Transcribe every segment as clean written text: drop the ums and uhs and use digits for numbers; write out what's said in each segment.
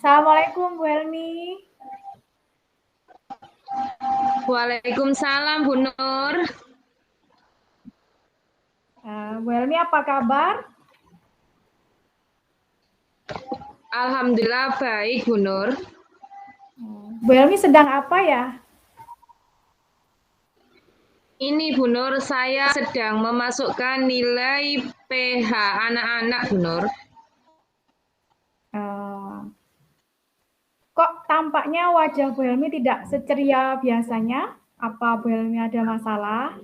Assalamualaikum Bu Helmi. Waalaikumsalam Bu Nur. Bu Helmi apa kabar? Alhamdulillah baik Bu Nur. Bu Helmi sedang apa ya? Ini Bu Nur, saya sedang memasukkan nilai PH anak-anak Bu Nur. Kok tampaknya wajah Bu Helmi tidak seceria biasanya? Apa Bu Helmi ada masalah?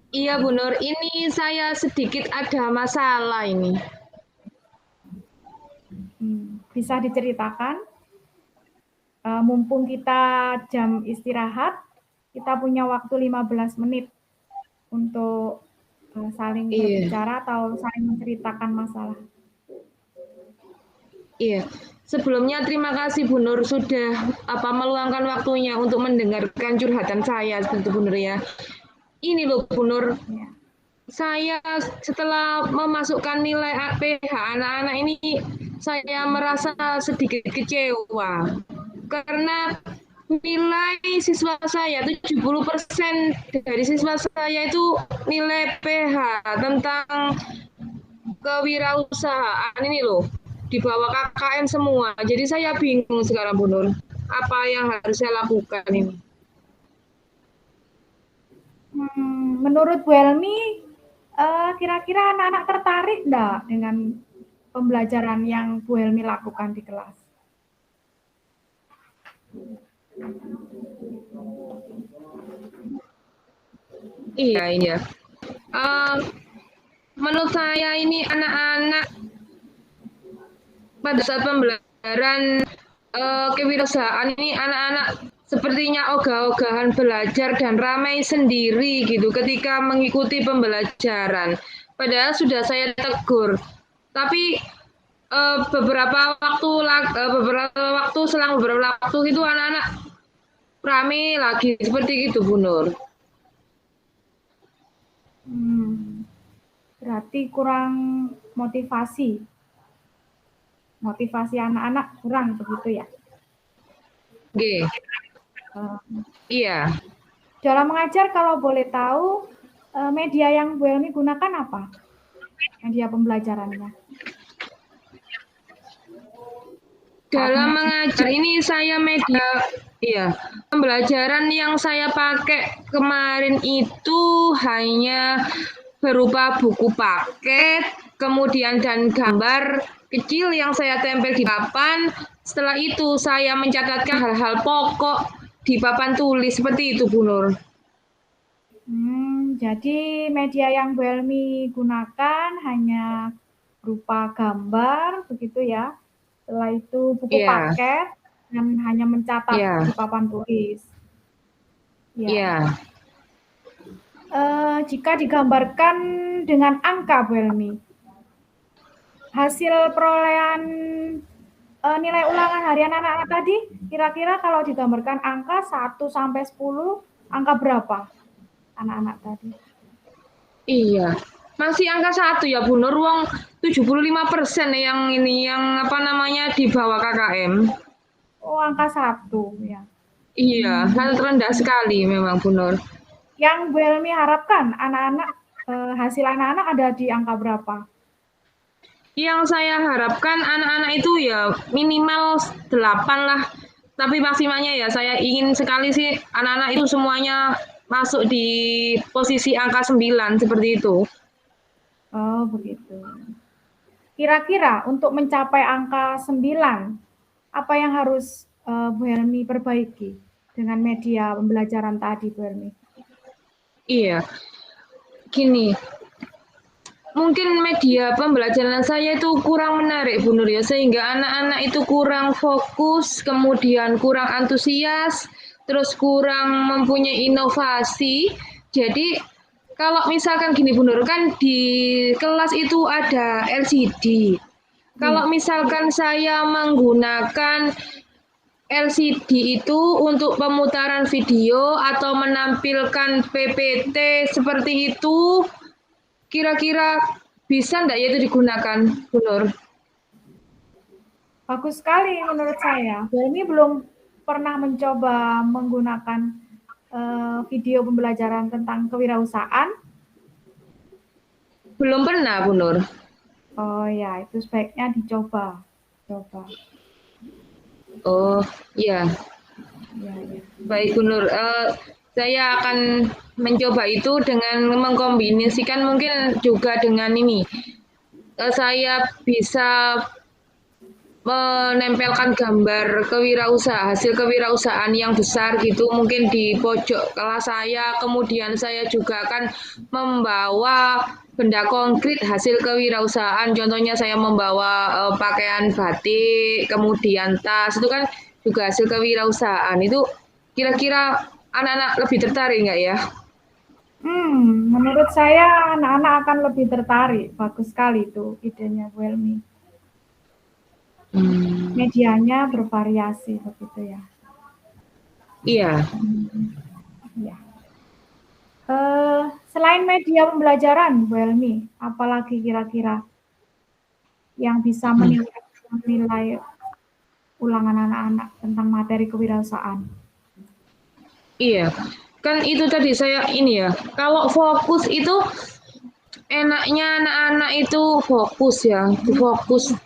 Iya Bu Nur, ini saya sedikit ada masalah ini. Bisa diceritakan? Mumpung kita jam istirahat, kita punya waktu 15 menit untuk saling berbicara atau saling menceritakan masalah. Iya. Sebelumnya terima kasih Bu Nur sudah meluangkan waktunya untuk mendengarkan curhatan saya seperti Bu Nur ya. Ini loh Bu Nur, Ya. saya setelah memasukkan nilai PH anak-anak ini, saya merasa sedikit kecewa. Karena nilai siswa saya, 70% dari siswa saya itu nilai PH tentang kewirausahaan ini loh. Di bawah KKN semua. Jadi saya bingung sekarang Bu Nur. Apa yang harus saya lakukan ini? Menurut Bu Helmi, kira-kira anak-anak tertarik enggak dengan pembelajaran yang Bu Helmi lakukan di kelas? Iya, iya. Menurut saya ini anak-anak pada saat pembelajaran kewirausahaan ini anak-anak sepertinya ogah-ogahan belajar dan ramai sendiri gitu ketika mengikuti pembelajaran. Padahal sudah saya tegur. Tapi beberapa waktu selang beberapa waktu itu anak-anak ramai lagi seperti itu Bu Nur. Berarti kurang motivasi. Motivasi anak-anak kurang begitu ya? Oke. Iya. Dalam mengajar kalau boleh tahu, media yang Bu Helmi gunakan apa? Media pembelajarannya. Dalam mengajar ini saya media, iya, pembelajaran yang saya pakai kemarin itu hanya berupa buku paket, kemudian dan gambar kecil yang saya tempel di papan. Setelah itu saya mencatatkan hal-hal pokok di papan tulis seperti itu Bu Nur. Jadi media yang Bu Helmi gunakan hanya berupa gambar, begitu ya. Setelah itu buku paket dan hanya mencatat di papan tulis. Iya. Jika digambarkan dengan angka Bu Helmi, hasil perolehan nilai ulangan harian anak-anak tadi, kira-kira kalau digambarkan angka 1 sampai 10, angka berapa anak-anak tadi? Iya. Masih angka 1 ya Bu Nur, wong 75% yang ini yang di bawah KKM. Oh, angka 1 ya. Iya, sangat rendah sekali memang Bu Nur. Yang Bu Helmi harapkan anak-anak hasil anak-anak ada di angka berapa? Yang saya harapkan anak-anak itu ya minimal 8 lah. Tapi maksimalnya ya saya ingin sekali sih anak-anak itu semuanya masuk di posisi angka 9 seperti itu. Oh, begitu. Kira-kira untuk mencapai angka 9, apa yang harus Bu Helmi perbaiki dengan media pembelajaran tadi, Bu Helmi? Iya. Gini, mungkin media pembelajaran saya itu kurang menarik Bu Nur ya, sehingga anak-anak itu kurang fokus, kemudian kurang antusias, terus kurang mempunyai inovasi. Jadi kalau misalkan gini Bu Nur, kan di kelas itu ada LCD. Kalau misalkan saya menggunakan LCD itu untuk pemutaran video atau menampilkan PPT seperti itu, kira-kira Bisa enggak ya itu digunakan, Bu Nur? Bagus sekali menurut saya. Ini belum pernah mencoba menggunakan video pembelajaran tentang kewirausahaan. Belum pernah, Bu Nur. Oh ya, itu sebaiknya dicoba. Coba. Oh, iya. Ya, ya. Baik, Bu Nur. Saya akan mencoba itu dengan mengkombinasikan mungkin juga dengan ini. Saya bisa menempelkan gambar hasil kewirausahaan yang besar gitu mungkin di pojok kelas saya, kemudian saya juga akan membawa benda konkret hasil kewirausahaan, contohnya saya membawa pakaian batik, kemudian tas, itu kan juga hasil kewirausahaan. Itu kira-kira anak-anak lebih tertarik nggak ya? Menurut saya anak-anak akan lebih tertarik. Bagus sekali itu idenya Bu Helmi. Medianya bervariasi begitu ya. Iya. Ya. Selain media pembelajaran Bu Helmi, apalagi kira-kira yang bisa menilai ulangan anak-anak tentang materi kewirausahaan? Iya, kan itu tadi saya ini ya, kalau fokus itu enaknya anak-anak itu fokus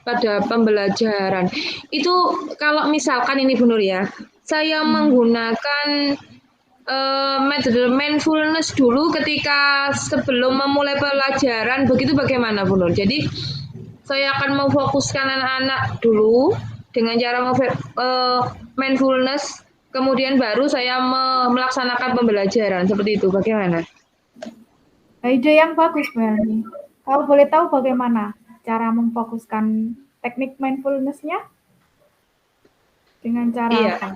pada pembelajaran. Itu kalau misalkan ini Bu Nur ya, saya menggunakan metode mindfulness dulu ketika sebelum memulai pelajaran, begitu bagaimana Bu Nur? Jadi saya akan memfokuskan anak-anak dulu dengan cara mindfulness, kemudian baru saya melaksanakan pembelajaran seperti itu. Bagaimana? Ide yang bagus, Bu Helmi. Kalau boleh tahu bagaimana cara memfokuskan teknik mindfulness-nya? Dengan cara Iya. apa?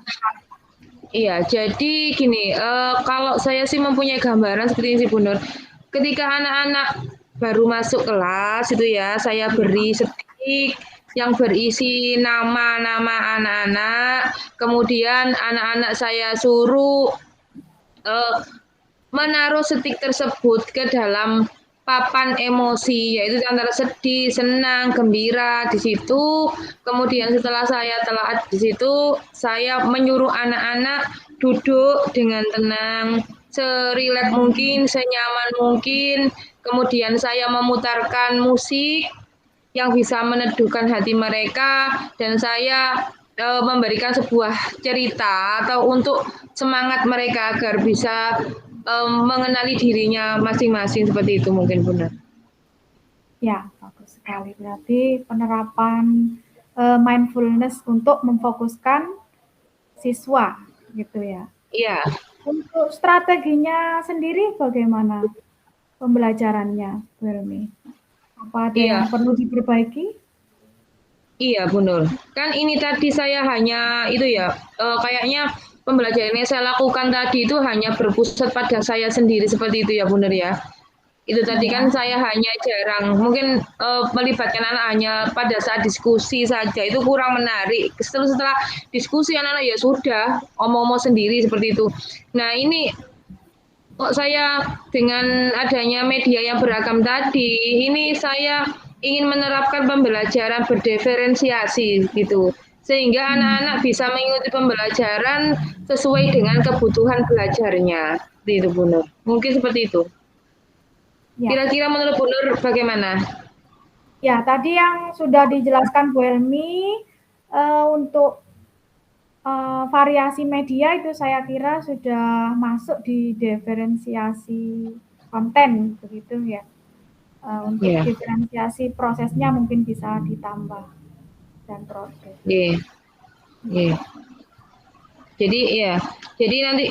Iya, jadi gini, kalau saya sih mempunyai gambaran seperti ini sih Bu Nur. Ketika anak-anak baru masuk kelas itu ya, saya beri stick yang berisi nama-nama anak-anak, kemudian anak-anak saya suruh menaruh stick tersebut ke dalam papan emosi, yaitu antara sedih, senang, gembira di situ. Kemudian setelah saya telah di situ, saya menyuruh anak-anak duduk dengan tenang, serileks mungkin, senyaman mungkin. Kemudian saya memutarkan musik yang bisa meneduhkan hati mereka, dan saya memberikan sebuah cerita atau untuk semangat mereka agar bisa mengenali dirinya masing-masing seperti itu mungkin benar. Ya, bagus sekali. Berarti penerapan mindfulness untuk memfokuskan siswa, gitu ya. Iya. Untuk strateginya sendiri bagaimana pembelajarannya, Bu Helmi? Apa ada yang perlu diperbaiki? Iya, Bu Nur. Kan ini tadi saya hanya itu ya, kayaknya pembelajaran yang saya lakukan tadi itu hanya berpusat pada saya sendiri seperti itu ya, Bu Nur ya. Itu tadi kan saya hanya jarang, mungkin melibatkan anak hanya pada saat diskusi saja, itu kurang menarik. Setelah diskusi anak-anak ya sudah, omong-omong sendiri seperti itu. Nah ini kok saya dengan adanya media yang beragam tadi, ini saya ingin menerapkan pembelajaran berdiferensiasi gitu. Sehingga anak-anak bisa mengikuti pembelajaran sesuai dengan kebutuhan belajarnya. Seperti itu, Bu Nur. Mungkin seperti itu. Kira-kira menurut Bu Nur bagaimana? Ya, tadi yang sudah dijelaskan Bu Helmi untuk variasi media itu saya kira sudah masuk di diferensiasi konten begitu ya. Untuk diferensiasi prosesnya mungkin bisa ditambah dan proses. Jadi nanti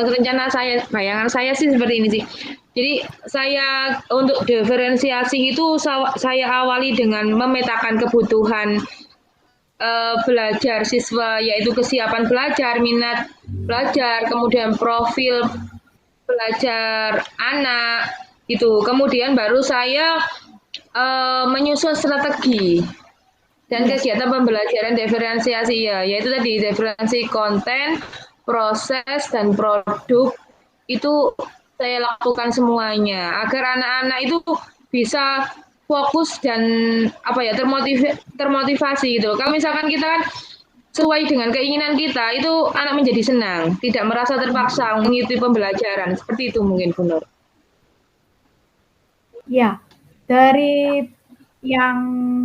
rencana saya, bayangan saya sih seperti ini sih. Jadi saya untuk diferensiasi itu saya awali dengan memetakan kebutuhan belajar siswa, yaitu kesiapan belajar, minat belajar, kemudian profil belajar anak itu. Kemudian baru saya menyusun strategi dan kegiatan pembelajaran diferensiasi ya, yaitu tadi diferensi konten, proses, dan produk. Itu saya lakukan semuanya agar anak-anak itu bisa fokus dan termotivasi gitu. Kalau misalkan kita kan sesuai dengan keinginan kita, itu anak menjadi senang, tidak merasa terpaksa mengikuti pembelajaran. Seperti itu mungkin, Bu Nur. Ya, dari yang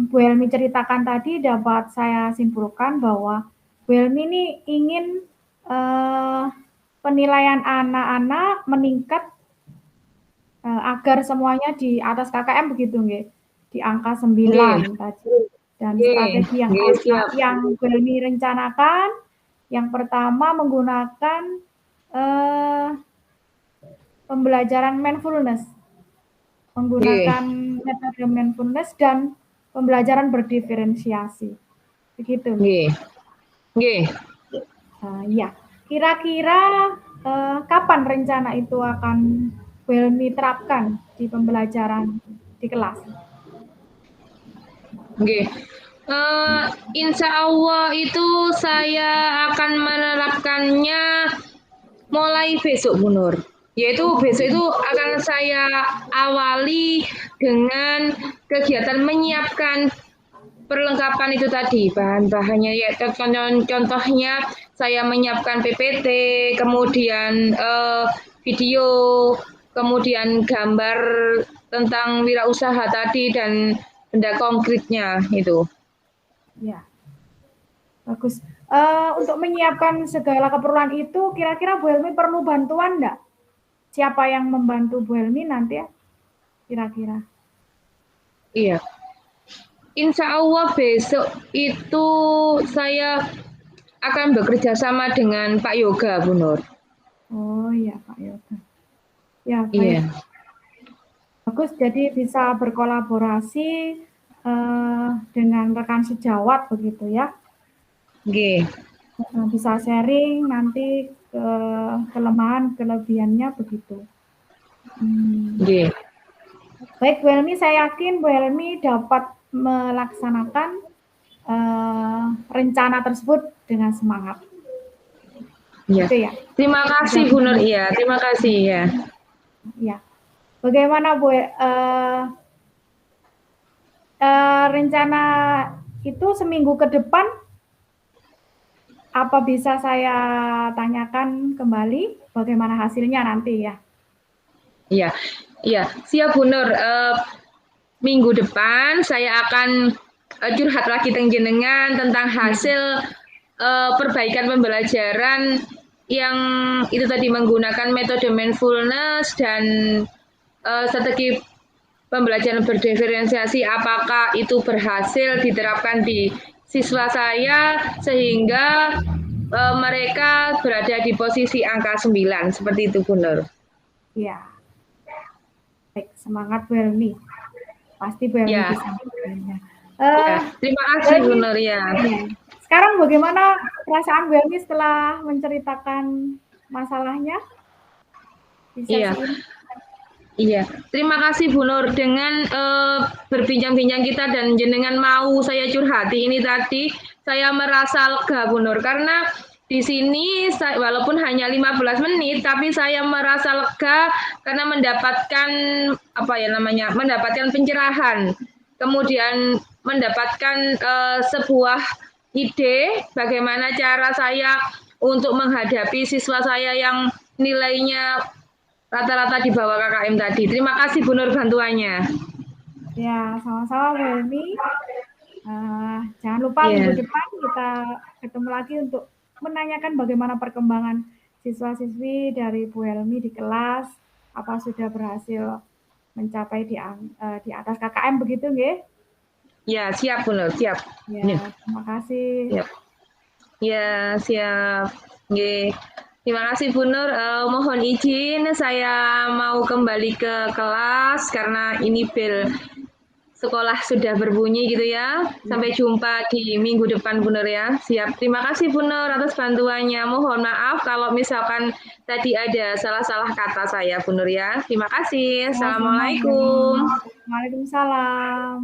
Bu Helmi ceritakan tadi dapat saya simpulkan bahwa Bu Helmi ini ingin penilaian anak-anak meningkat agar semuanya di atas KKM begitu nggih, di angka 9 tadi. Dan strategi yang Bu Helmi rencanakan, yang pertama menggunakan pembelajaran mindfulness, menggunakan metode mindfulness dan pembelajaran berdiferensiasi, begitu. Ya, kira-kira kapan rencana itu akan Bu Helmi terapkan di pembelajaran di kelas? Insya Allah itu saya akan menerapkannya mulai besok, Bu Nur. Yaitu besok itu akan saya awali dengan kegiatan menyiapkan perlengkapan itu tadi, bahan-bahannya ya, contohnya saya menyiapkan PPT, kemudian video, kemudian gambar tentang wirausaha tadi dan benda konkretnya itu. Ya, bagus. Untuk menyiapkan segala keperluan itu, kira-kira Bu Helmi perlu bantuan enggak? Siapa yang membantu Bu Helmi nanti ya? Kira-kira. Iya. Insya Allah besok itu saya akan bekerja sama dengan Pak Yoga, Bu Nur. Oh iya, Pak Yoga. Ya, baik. Iya. Bagus, jadi bisa berkolaborasi dengan rekan sejawat begitu ya. Bisa sharing nanti kelemahan kelebihannya begitu. Baik Bu Helmi, saya yakin Bu Helmi dapat melaksanakan rencana tersebut dengan semangat. Ya. Gitu ya. Terima kasih Bu Nur. Iya, terima kasih ya. Ya. Bagaimana Bu? Rencana itu seminggu ke depan apa bisa saya tanyakan kembali bagaimana hasilnya nanti ya? Iya, siap Bu Nur. Minggu depan saya akan curhat lagi jenengan tentang hasil perbaikan pembelajaran yang itu tadi menggunakan metode mindfulness dan strategi pembelajaran berdiferensiasi, apakah itu berhasil diterapkan di siswa saya sehingga mereka berada di posisi angka 9 seperti itu Bu Nur. Iya. Baik, semangat Bu Helmi. Pasti Bu Helmi bisa. Terima kasih Bu Nur ya. Sekarang bagaimana perasaan Bu Helmi setelah menceritakan masalahnya? Iya, terima kasih Bu Nur dengan berbincang-bincang kita dan jenengan mau saya curhati ini tadi, saya merasa lega Bu Nur karena di sini walaupun hanya 15 menit tapi saya merasa lega karena mendapatkan mendapatkan pencerahan, kemudian mendapatkan sebuah ide bagaimana cara saya untuk menghadapi siswa saya yang nilainya rata-rata di bawah KKM tadi. Terima kasih Bu Nur bantuannya. Ya, sama-sama Bu Helmi. Jangan lupa minggu depan kita ketemu lagi untuk menanyakan bagaimana perkembangan siswa-siswi dari Bu Helmi di kelas, apa sudah berhasil mencapai di atas KKM begitu nggih? Ya, siap Bu Nur, siap. Ya, terima kasih. Siap. Ya, siap. Nggih. Terima kasih Bu Nur. Mohon izin saya mau kembali ke kelas karena ini bel sekolah sudah berbunyi gitu ya. Sampai jumpa di minggu depan Bu Nur ya. Siap. Terima kasih Bu Nur atas bantuannya. Mohon maaf kalau misalkan tadi ada salah-salah kata saya Bu Nur ya. Terima kasih. Assalamualaikum. Waalaikumsalam.